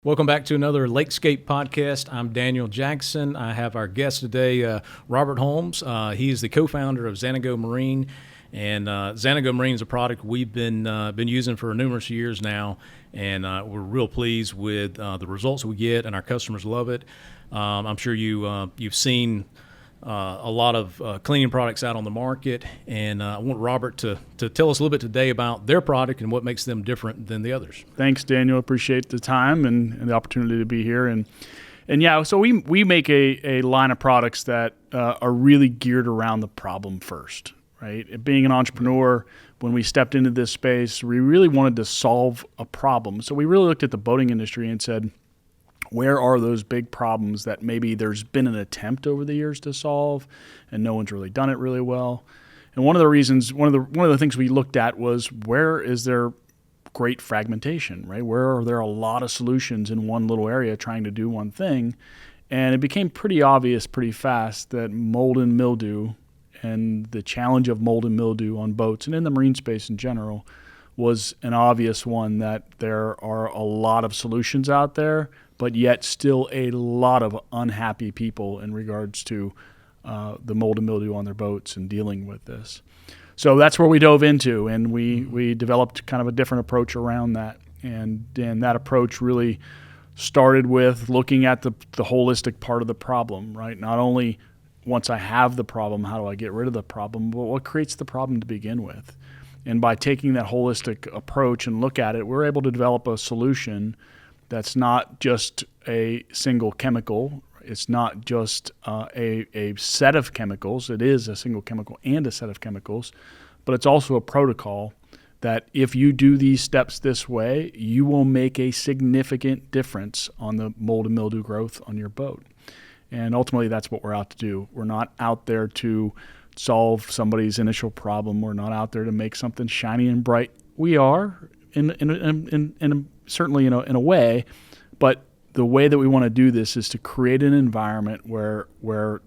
Welcome back to another Lakescape Podcast. I'm Daniel Jackson. I have our guest today, Robert Holmes. He is the co-founder of Xanago Marine, and Xanago Marine is a product we've been using for numerous years now, and we're real pleased with the results we get, and our customers love it. I'm sure you've seen a lot of cleaning products out on the market, and I want Robert to tell us a little bit today about their product and what makes them different than the others. Thanks, Daniel. Appreciate the time and the opportunity to be here. And yeah, so we make a line of products that are really geared around the problem first, right? Being an entrepreneur, when we stepped into this space, we really wanted to solve a problem. So we really looked at the boating industry and said, where are those big problems that maybe there's been an attempt over the years to solve and no one's really done it really well? And one of the things we looked at was, where is there great fragmentation, right? Where are there a lot of solutions in one little area trying to do one thing? And it became pretty obvious pretty fast that mold and mildew and the challenge of mold and mildew on boats and in the marine space in general was an obvious one, that there are a lot of solutions out there, but yet still a lot of unhappy people in regards to the mold and mildew on their boats and dealing with this. So that's where we dove into, and we developed kind of a different approach around that. And that approach really started with looking at the holistic part of the problem, right? Not only once I have the problem, how do I get rid of the problem, but what creates the problem to begin with? And by taking that holistic approach and look at it, we're able to develop a solution that's not just a single chemical. It's not just a set of chemicals. It is a single chemical and a set of chemicals, but it's also a protocol that if you do these steps this way, you will make a significant difference on the mold and mildew growth on your boat. And ultimately, that's what we're out to do. We're not out there to solve somebody's initial problem. We're not out there to make something shiny and bright. We are, certainly in a way, but the way that we want to do this is to create an environment where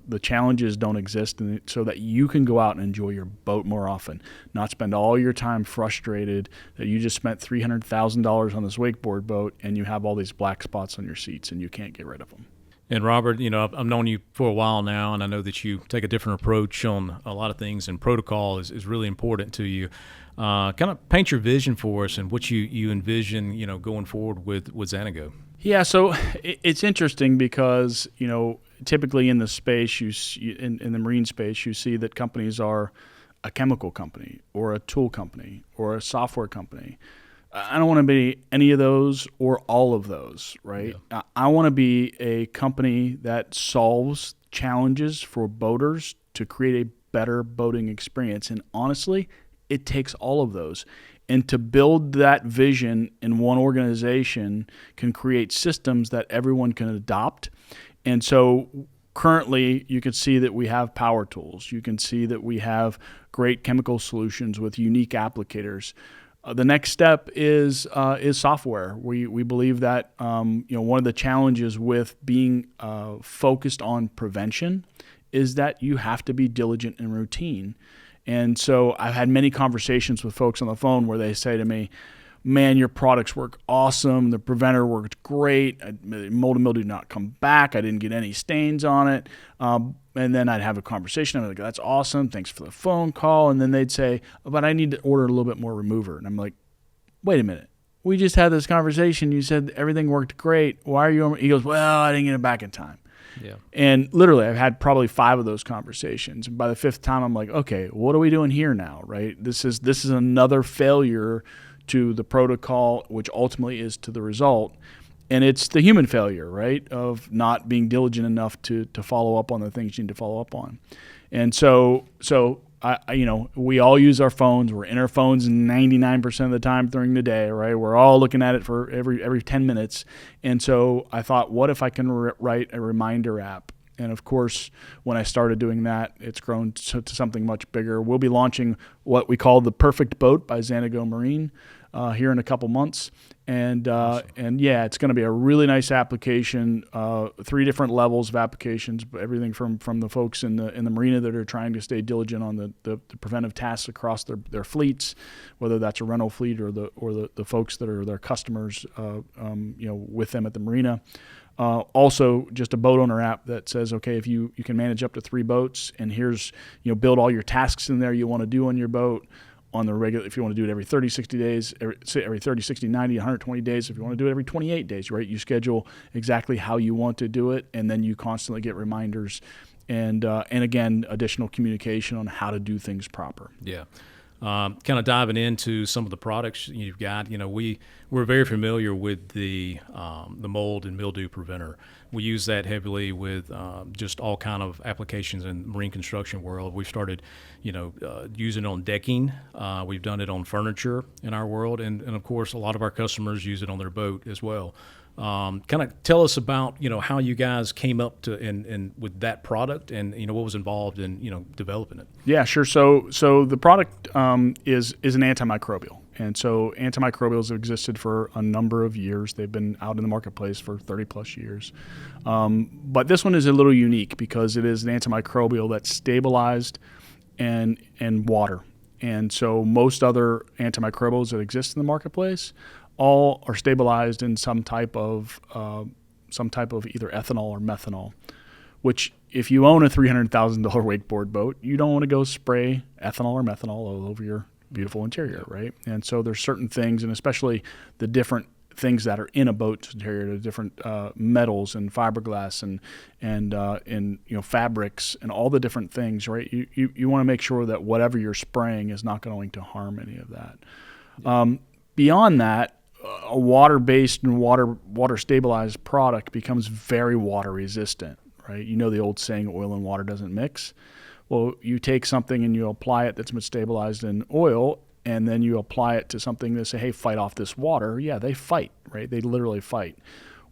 the challenges don't exist, and so that you can go out and enjoy your boat more often, not spend all your time frustrated that you just spent $300,000 on this wakeboard boat and you have all these black spots on your seats and you can't get rid of them. And Robert, I've known you for a while now, and I know that you take a different approach on a lot of things, and protocol is really important to you. Kind of paint your vision for us and what you envision, going forward with Xanago. Yeah, so it's interesting because, typically in the space, in the marine space, you see that companies are a chemical company or a tool company or a software company. I don't want to be any of those or all of those, right? Yeah. I want to be a company that solves challenges for boaters to create a better boating experience. And honestly, it takes all of those. And to build that vision in one organization can create systems that everyone can adopt. And so currently, you can see that we have power tools. You can see that we have great chemical solutions with unique applicators. The next step is software. We believe that one of the challenges with being focused on prevention is that you have to be diligent and routine. And so I've had many conversations with folks on the phone where they say to me, "Man, your products work awesome. The preventer worked great. Mold and mildew did not come back. I didn't get any stains on it." And then I'd have a conversation. I'm like, "That's awesome. Thanks for the phone call." And then they'd say, "But I need to order a little bit more remover." And I'm like, "Wait a minute. We just had this conversation. You said everything worked great. Why are you?" He goes, "Well, I didn't get it back in time." Yeah. And literally, I've had probably 5 of those conversations. And by the 5th time, I'm like, "Okay, what are we doing here now?" Right? This is another failure to the protocol, which ultimately is to the result. And it's the human failure, right, of not being diligent enough to follow up on the things you need to follow up on. And so we all use our phones. We're in our phones 99% of the time during the day, right? We're all looking at it for every 10 minutes. And so I thought, what if I can write a reminder app? And of course, when I started doing that, it's grown to something much bigger. We'll be launching what we call the Perfect Boat by Xanago Marine here in a couple months. And yeah, it's going to be a really nice application. 3 different levels of applications, everything from the folks in the marina that are trying to stay diligent on the preventive tasks across their fleets, whether that's a rental fleet or the folks that are their customers, with them at the marina. Also, just a boat owner app that says, okay, if you can manage up to 3 boats, and here's build all your tasks in there you want to do on your boat. On the regular, if you want to do it every 30, 60 days, every 30, 60, 90, 120 days, if you want to do it every 28 days, right? You schedule exactly how you want to do it, and then you constantly get reminders and again, additional communication on how to do things proper. Yeah. Kind of diving into some of the products you've got, we're very familiar with the mold and mildew preventer. We use that heavily with just all kind of applications in the marine construction world. We've started, using it on decking. We've done it on furniture in our world, and of course, a lot of our customers use it on their boat as well. Kind of tell us about how you guys came up to and with that product, and what was involved in developing it. Yeah, sure. So the product is an antimicrobial, and so antimicrobials have existed for a number of years. They've been out in the marketplace for 30 plus years, but this one is a little unique because it is an antimicrobial that's stabilized in water, and so most other antimicrobials that exist in the marketplace all are stabilized in some type of either ethanol or methanol, which if you own a $300,000 wakeboard boat, you don't want to go spray ethanol or methanol all over your beautiful interior, right? And so there's certain things, and especially the different things that are in a boat's interior, the different metals and fiberglass and fabrics and all the different things, right? You want to make sure that whatever you're spraying is not going to harm any of that. Beyond that, a water-based and water-stabilized product becomes very water-resistant, right? The old saying, oil and water doesn't mix. Well, you take something and you apply it that's stabilized in oil, and then you apply it to something that say, hey, fight off this water. Yeah, they fight, right? They literally fight.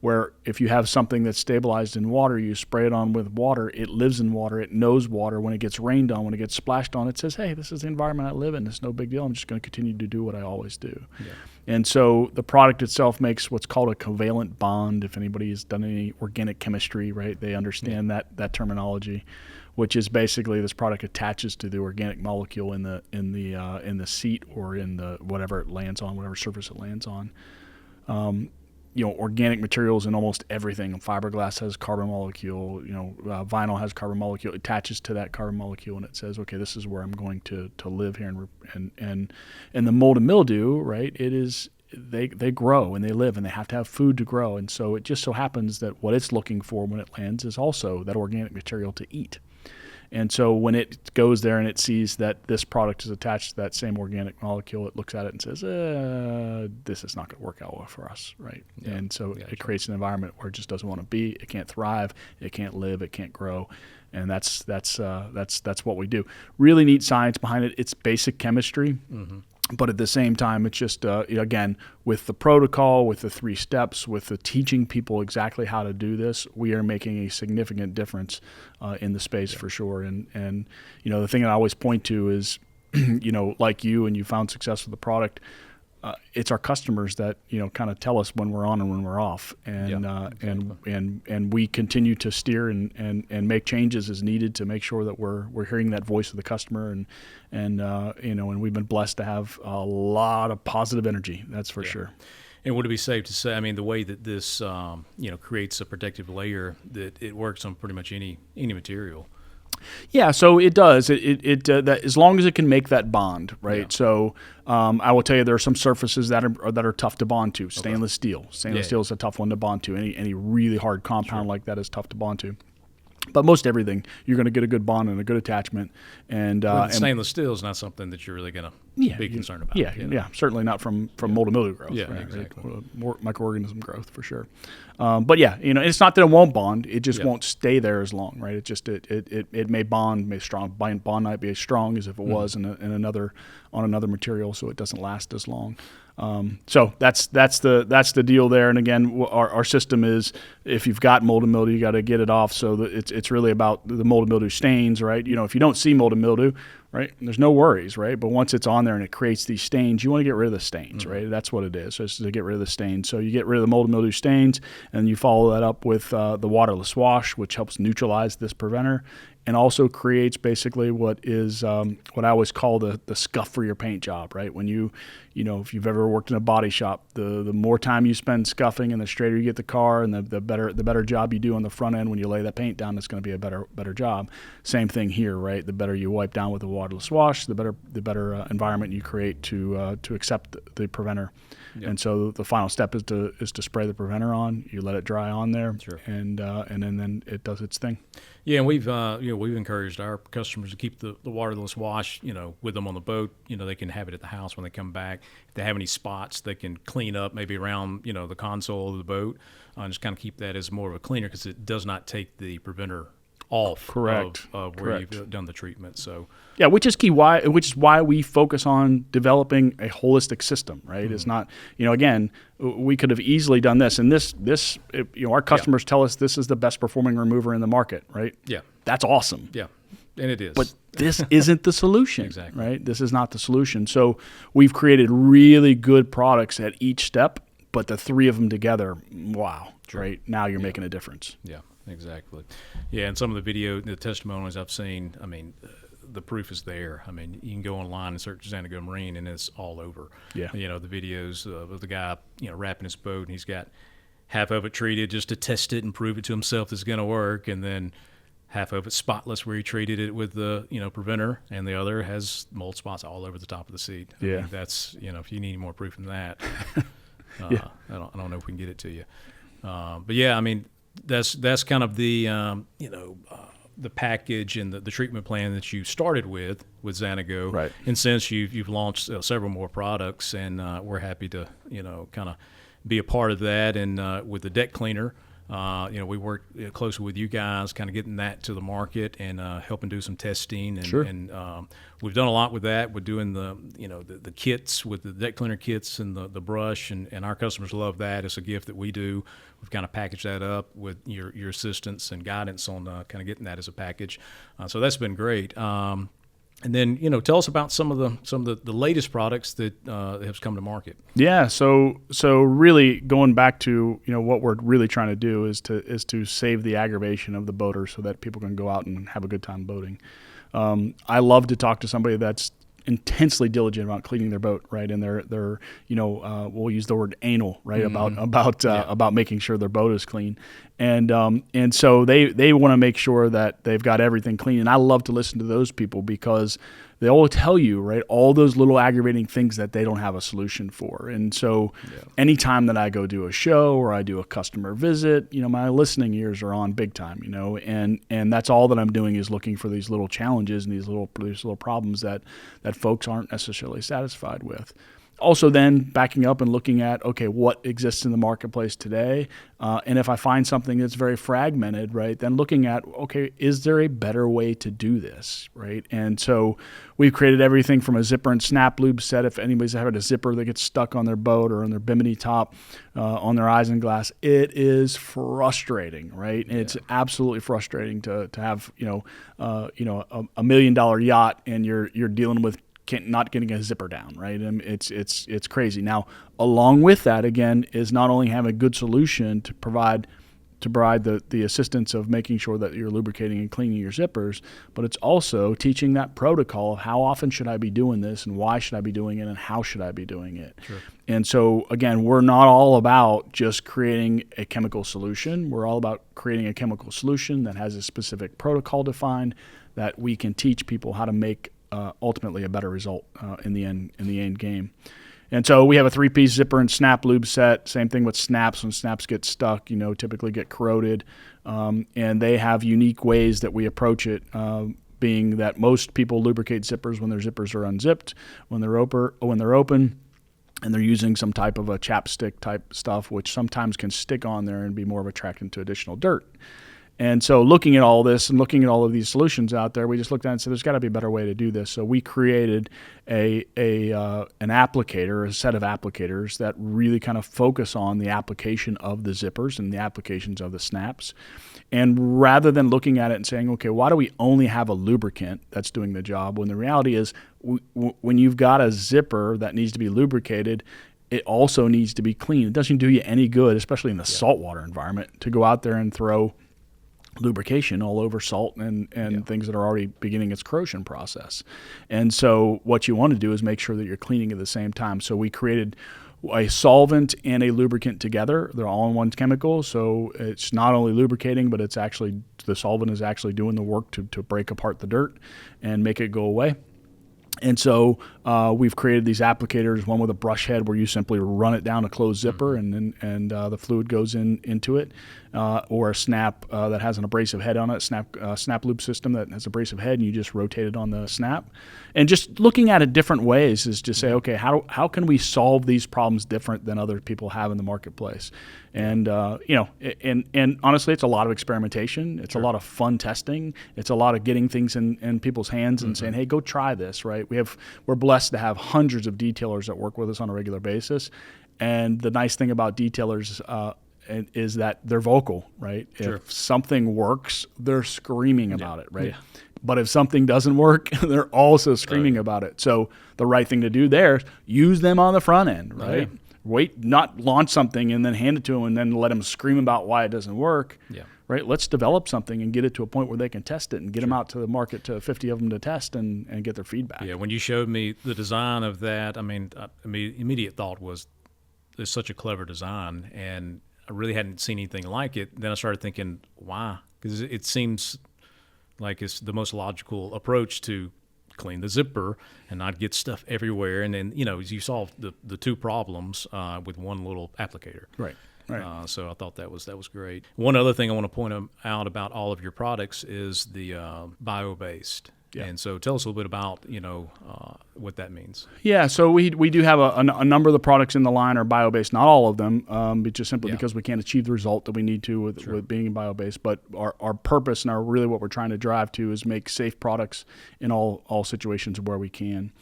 Where if you have something that's stabilized in water, you spray it on with water, it lives in water, it knows water. When it gets rained on, when it gets splashed on, it says, hey, this is the environment I live in. It's no big deal. I'm just going to continue to do what I always do. Yeah. And so the product itself makes what's called a covalent bond. If anybody has done any organic chemistry, right, they understand that terminology, which is basically this product attaches to the organic molecule in the seat or in the whatever it lands on, whatever surface it lands on. Organic materials in almost everything. Fiberglass has carbon molecule. Vinyl has carbon molecule. It attaches to that carbon molecule, and it says, okay, this is where I'm going to live here. And the mold and mildew, right? It is they grow and they live, and they have to have food to grow. And so it just so happens that what it's looking for when it lands is also that organic material to eat. And so when it goes there and it sees that this product is attached to that same organic molecule, it looks at it and says, this is not going to work out well for us, right? Yeah. And so it creates an environment where it just doesn't want to be. It can't thrive. It can't live. It can't grow. And that's what we do. Really neat science behind it. It's basic chemistry. Mm-hmm. But at the same time, it's just, again, with the protocol, with the 3 steps, with the teaching people exactly how to do this, we are making a significant difference in the space for sure. And the thing that I always point to is, like you, and you found success with the product, it's our customers that kind of tell us when we're on and when we're off, and we continue to steer and make changes as needed to make sure that we're hearing that voice of the customer, and we've been blessed to have a lot of positive energy. That's for sure. And would it be safe to say, the way that this creates a protective layer, that it works on pretty much any material? Yeah, so it does. That as long as it can make that bond, right? Yeah. So I will tell you, there are some surfaces that are tough to bond to. Stainless steel. Stainless steel is a tough one to bond to. Any really hard compound like that is tough to bond to. But most everything, you're going to get a good bond and a good attachment. And stainless steel is not something that you're really going to be concerned about. Yeah, certainly not from mold and mildew growth. Yeah, right? exactly. More microorganism growth for sure. But it's not that it won't bond. It just won't stay there as long, right? It just it may bond, may strong. Bond might be as strong as if it was on another material, so it doesn't last as long. So that's the deal there. And again, our system is, if you've got mold and mildew, you got to get it off. So it's really about the mold and mildew stains, right? If you don't see mold and mildew, right? And there's no worries, right? But once it's on there and it creates these stains, you want to get rid of the stains, right? That's what it is. So it's to get rid of the stains. So you get rid of the mold and mildew stains, and you follow that up with the waterless wash, which helps neutralize this preventer, and also creates basically what is what I always call the scuff for your paint job, right? When you know, if you've ever worked in a body shop, the more time you spend scuffing and the straighter you get the car and the better job you do on the front end when you lay that paint down, it's going to be a better job. Same thing here, right? The better you wipe down with a waterless wash, the better environment you create to accept the preventer. Yep. And so the final step is to spray the preventer on. You let it dry on there, sure. and then it does its thing. Yeah, and we've encouraged our customers to keep the waterless wash, with them on the boat. They can have it at the house when they come back. If they have any spots, they can clean up maybe around the console of the boat, and just kind of keep that as more of a cleaner because it does not take the preventer off. Correct. Of where you've done the treatment. So yeah, which is key. Which is why we focus on developing a holistic system. Right? Mm-hmm. It's not again, we could have easily done this, and this our customers tell us this is the best performing remover in the market. Right? Yeah, that's awesome. Yeah, and it is. But this isn't the solution. Exactly. Right? This is not the solution. So we've created really good products at each step, but the three of them together, wow! Sure. Right? Now you're making a difference. Yeah. Exactly. Yeah, and some of the testimonials I've seen, the proof is there. You can go online and search Xanago Marine, and it's all over. Yeah. The videos of the guy, wrapping his boat, and he's got half of it treated just to test it and prove it to himself it's going to work, and then half of it spotless where he treated it with the, preventer, and the other has mold spots all over the top of the seat. Yeah. That's, if you need any more proof than that, yeah. I don't know if we can get it to you. But yeah, that's kind of the the package and the treatment plan that you started with Xanago. Right. And since you've launched several more products, and we're happy to kind of be a part of that. And with the deck cleaner, we work closely with you guys, kind of getting that to the market and helping do some testing. And, sure. And we've done a lot with that. We're doing the kits with the deck cleaner kits and the brush, and our customers love that. It's a gift that we do. We've kind of packaged that up with your assistance and guidance on kind of getting that as a package. So that's been great. And then, tell us about some of the latest products that have come to market. Yeah, so really going back to what we're really trying to do is to save the aggravation of the boater so that people can go out and have a good time boating. I love to talk to somebody that's intensely diligent about cleaning their boat, right? And they're we'll use the word anal, right? Mm-hmm. About making sure their boat is clean, and so they want to make sure that they've got everything clean. And I love to listen to those people because they all tell you, right, all those little aggravating things that they don't have a solution for. And so anytime that I go do a show or I do a customer visit, my listening ears are on big time, and that's all that I'm doing is looking for these little challenges and these little problems that folks aren't necessarily satisfied with. Also then backing up and looking at, okay, what exists in the marketplace today? And if I find something that's very fragmented, right, then looking at, okay, is there a better way to do this, right? And so we've created everything from a zipper and snap lube set. If anybody's having a zipper that gets stuck on their boat or on their bimini top, on their isinglass, it is frustrating, right? Yeah. It's absolutely frustrating to have, a $1 million yacht and you're dealing with not getting a zipper down, right? And it's crazy. Now, along with that, again, is not only having a good solution to provide the assistance of making sure that you're lubricating and cleaning your zippers, but it's also teaching that protocol of how often should I be doing this and why should I be doing it and how should I be doing it. Sure. And so, again, we're not all about just creating a chemical solution. We're all about creating a chemical solution that has a specific protocol defined that we can teach people how to make ultimately a better result in the end game. And so we have a 3-piece zipper and snap lube set. Same thing with snaps. When snaps get stuck, typically get corroded. And they have unique ways that we approach it, being that most people lubricate zippers when their zippers are unzipped, when they're open, and they're using some type of a chapstick type stuff, which sometimes can stick on there and be more of attractant to additional dirt. And so looking at all this and looking at all of these solutions out there, we just looked at it and said, there's got to be a better way to do this. So we created an applicator, a set of applicators that really kind of focus on the application of the zippers and the applications of the snaps. And rather than looking at it and saying, okay, why do we only have a lubricant that's doing the job? When the reality is when you've got a zipper that needs to be lubricated, it also needs to be clean. It doesn't do you any good, especially in the saltwater environment, to go out there and throw lubrication all over salt and things that are already beginning its corrosion process. And so what you want to do is make sure that you're cleaning at the same time. So we created a solvent and a lubricant together. They're all in one chemical, so it's not only lubricating, but it's actually the solvent is actually doing the work to break apart the dirt and make it go away. And so we've created these applicators, one with a brush head where you simply run it down a closed zipper and the fluid goes into it, or a snap that has an abrasive head on it, snap loop system that has abrasive head, and you just rotate it on the snap. And just looking at it different ways is to say, okay, how can we solve these problems different than other people have in the marketplace? And and honestly, it's a lot of experimentation. It's a lot of fun testing. It's a lot of getting things in people's hands and saying, hey, go try this, right? We're blessed to have hundreds of detailers that work with us on a regular basis. And the nice thing about detailers is that they're vocal, right? Sure. If something works, they're screaming about it, right? Yeah. But if something doesn't work, they're also screaming about it. So the right thing to do there is use them on the front end, right? Yeah. Wait, not launch something and then hand it to them and then let them scream about why it doesn't work. Yeah. Right? Let's develop something and get it to a point where they can test it and get them out to the market to 50 of them to test and get their feedback. Yeah, when you showed me the design of that, I mean, immediate thought was it's such a clever design, and I really hadn't seen anything like it. Then I started thinking, why? Because it seems like it's the most logical approach to clean the zipper and not get stuff everywhere. And then, you solve the two problems with one little applicator. Right. Right. So I thought that was great. One other thing I want to point out about all of your products is the bio-based. Yeah. And so tell us a little bit about what that means. Yeah, so we do have a number of the products in the line are bio-based. Not all of them, but just simply because we can't achieve the result that we need to with being bio-based. But our purpose and really what we're trying to drive to is make safe products in all situations where we can.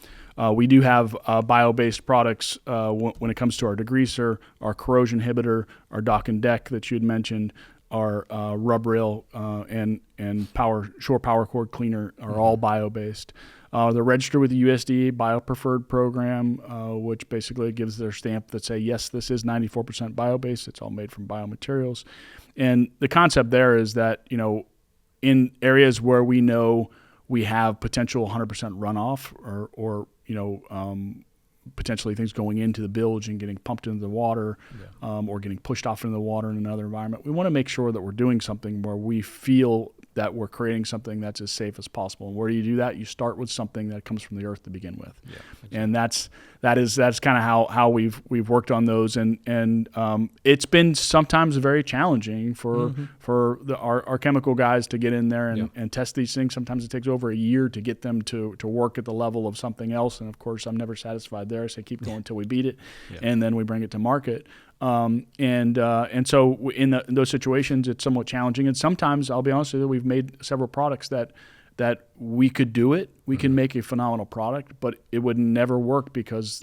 We do have bio-based products when it comes to our degreaser, our corrosion inhibitor, our dock and deck that you had mentioned, our rub rail and shore power cord cleaner are all bio-based. They're registered with the USDA Bio-Preferred program, which basically gives their stamp that say, yes, this is 94% bio-based. It's all made from biomaterials. And the concept there is that, in areas where we know we have potential 100% runoff or potentially things going into the bilge and getting pumped into the water or getting pushed off into the water in another environment. We want to make sure that we're doing something where we feel that we're creating something that's as safe as possible. And where do you do that? You start with something that comes from the earth to begin with. Yeah, exactly. And that's kind of how we've worked on those. And it's been sometimes very challenging for our chemical guys to get in there and test these things. Sometimes it takes over a year to get them to work at the level of something else. And of course, I'm never satisfied there. So I keep going until we beat it, and then we bring it to market. And so in those situations, it's somewhat challenging. And sometimes, I'll be honest with you, we've made several products that we could do it. We can make a phenomenal product, but it would never work because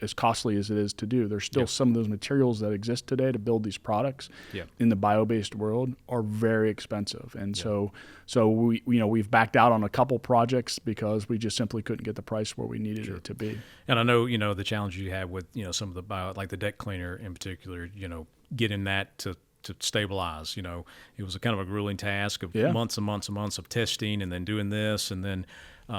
as costly as it is to do. There's still some of those materials that exist today to build these products in the bio-based world are very expensive. And so we've backed out on a couple projects because we just simply couldn't get the price where we needed it to be. And I know, the challenge you have with, some of the bio, like the deck cleaner in particular, getting that to stabilize. It was a kind of a grueling task of months and months and months of testing and then doing this and then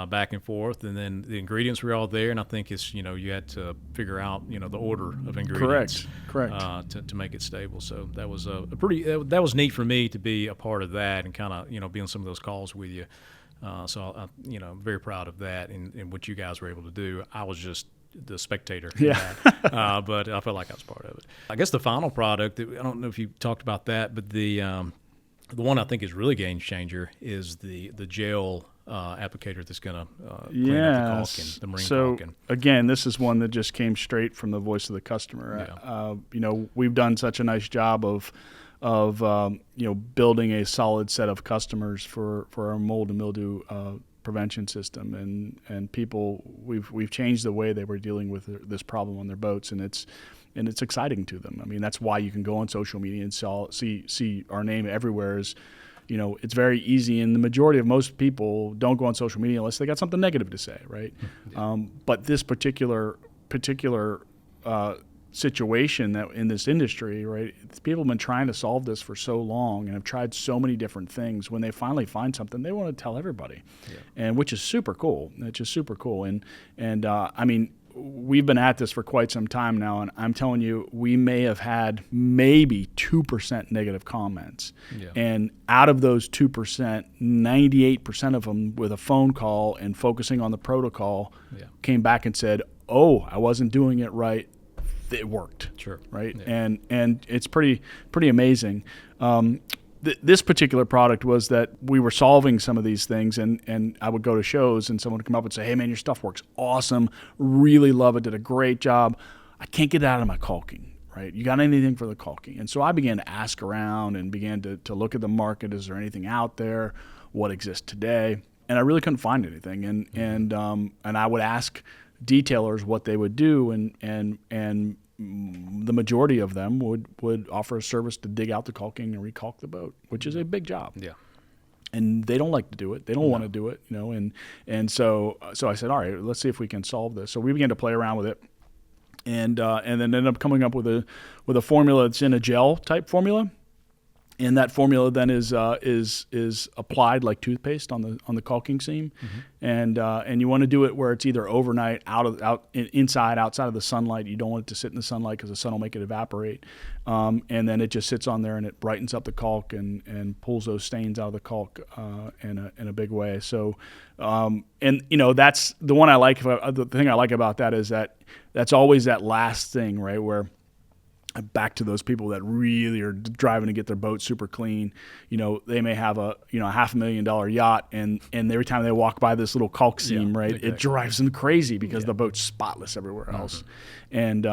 back and forth. And then the ingredients were all there. And I think it's, you had to figure out, the order of ingredients. Correct. To make it stable. So that was that was neat for me to be a part of that and kind of, be on some of those calls with you. So I'm very proud of that and what you guys were able to do. I was just the spectator in that. But I felt like I was part of it. I guess the final product, I don't know if you talked about that, but the one I think is really game changer is the gel applicator that's going to clean up the marine caulking. So again, this is one that just came straight from the voice of the customer. We've done such a nice job of building a solid set of customers for our mold and mildew prevention system, and people, we've changed the way they were dealing with this problem on their boats, and it's exciting to them. I mean, that's why you can go on social media and see our name everywhere. It's very easy, and the majority of most people don't go on social media unless they got something negative to say, right? Yeah. But this particular situation that in this industry, right? People have been trying to solve this for so long and have tried so many different things. When they finally find something, they want to tell everybody, and which is super cool. It's just super cool. And I mean, we've been at this for quite some time now, and I'm telling you, we may have had maybe 2% negative comments. Yeah. And out of those 2%, 98% of them with a phone call and focusing on the Proticol came back and said, "Oh, I wasn't doing it right. It worked." Sure. Right. Yeah. And it's pretty amazing. This particular product was that we were solving some of these things, and I would go to shows and someone would come up and say, "Hey man, your stuff works awesome. Really love it. Did a great job. I can't get it out of my caulking." Right. You got anything for the caulking? And so I began to ask around and began to look at the market. Is there anything out there? What exists today? And I really couldn't find anything. And I would ask detailers what they would do, and the majority of them would offer a service to dig out the caulking and recalk the boat, which is a big job. Yeah. And they don't like to do it. They don't want to do it, and so I said, all right, let's see if we can solve this. So we began to play around with it, and then ended up coming up with a formula that's in a gel type formula. And that formula then is applied like toothpaste on the caulking seam, and you want to do it where it's either overnight, outside of the sunlight. You don't want it to sit in the sunlight because the sun will make it evaporate, and then it just sits on there and it brightens up the caulk and pulls those stains out of the caulk in a big way. So, that's the one I like. The thing I like about that is that that's always that last thing, right, where back to those people that really are driving to get their boat super clean. They may have a $500,000 yacht, and every time they walk by this little caulk seam, right, exactly, it drives them crazy because the boat's spotless everywhere else. And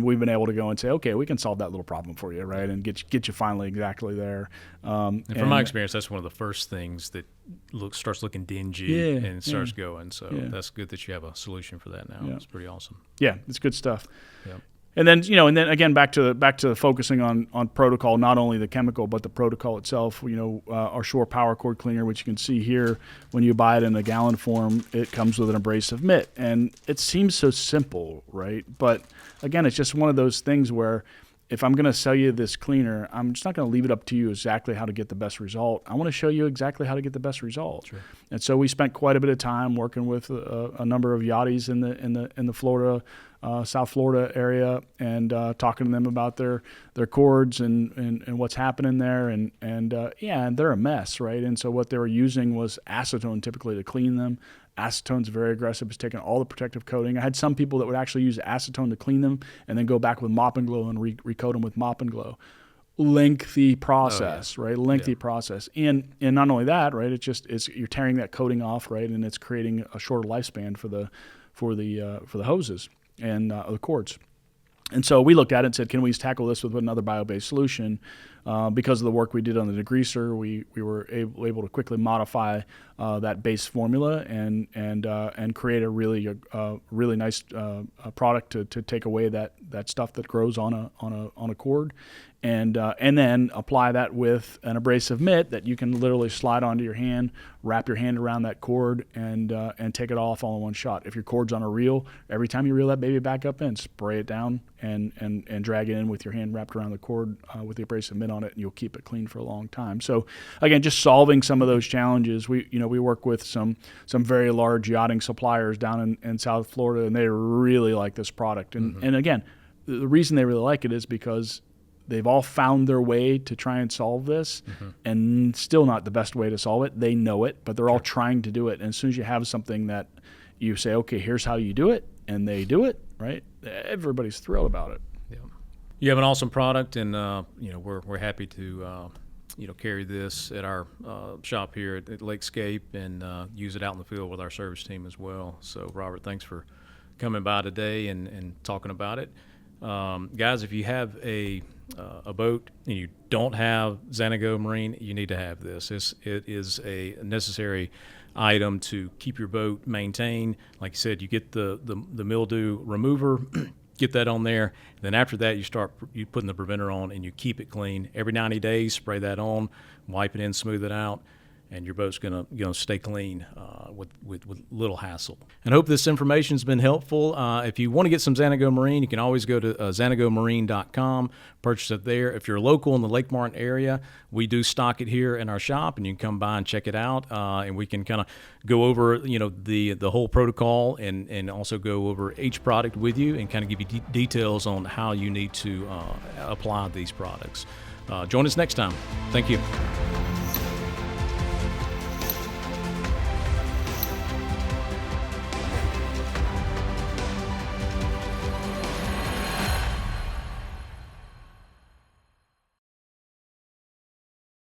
we've been able to go and say, okay, we can solve that little problem for you, right, and get you finally exactly there. And from my experience, that's one of the first things that starts looking dingy and starts going. So that's good that you have a solution for that now. It's pretty awesome. Yeah, it's good stuff. Yeah. And then again back to focusing on Proticol, not only the chemical but the Proticol itself. Our Shore Power Cord Cleaner, which you can see here, when you buy it in a gallon form, it comes with an abrasive mitt, and it seems so simple, right? But again, it's just one of those things where if I'm going to sell you this cleaner, I'm just not going to leave it up to you exactly how to get the best result. I want to show you exactly how to get the best result. Sure. And so we spent quite a bit of time working with a number of yachties in the Florida, South Florida area, and talking to them about their cords and what's happening there, and they're a mess, right? And so what they were using was acetone typically to clean them. Acetone's very aggressive. It's taking all the protective coating. I had some people that would actually use acetone to clean them and then go back with mop and glow and recoat them with mop and glow. Lengthy process, right? Lengthy process. And not only that, right? It's you're tearing that coating off, right? And it's creating a shorter lifespan for the hoses and the cords. And so we looked at it and said, can we tackle this with another bio-based solution? Because of the work we did on the degreaser, we were able to quickly modify that base formula and create a really nice product to take away that stuff that grows on a cord, and then apply that with an abrasive mitt that you can literally slide onto your hand, wrap your hand around that cord, and take it off all in one shot. If your cord's on a reel, every time you reel that baby back up in, spray it down and drag it in with your hand wrapped around the cord with the abrasive mitt on it, and you'll keep it clean for a long time. So again, just solving some of those challenges. We work with some very large yachting suppliers down in South Florida, and they really like this product. And again, the reason they really like it is because they've all found their way to try and solve this, and still not the best way to solve it. They know it, but they're all trying to do it. And as soon as you have something that you say, okay, here's how you do it, and they do it, right? Everybody's thrilled about it. Yeah. You have an awesome product, and we're happy to carry this at our shop here at Lakescape and use it out in the field with our service team as well. So, Robert, thanks for coming by today and talking about it. Guys, if you have a a boat and you don't have Xanago Marine, you need to have this. It is a necessary item to keep your boat maintained. Like you said, you get the mildew remover, get that on there. Then after that, you putting the preventer on and you keep it clean. Every 90 days, spray that on, wipe it in, smooth it out, and your boat's gonna stay clean with little hassle. And I hope this information has been helpful. If you want to get some Xanago Marine, you can always go to xanagomarine.com, purchase it there. If you're local in the Lake Martin area, we do stock it here in our shop, and you can come by and check it out. And we can kind of go over the whole protocol and also go over each product with you and kind of give you details on how you need to apply these products. Join us next time. Thank you.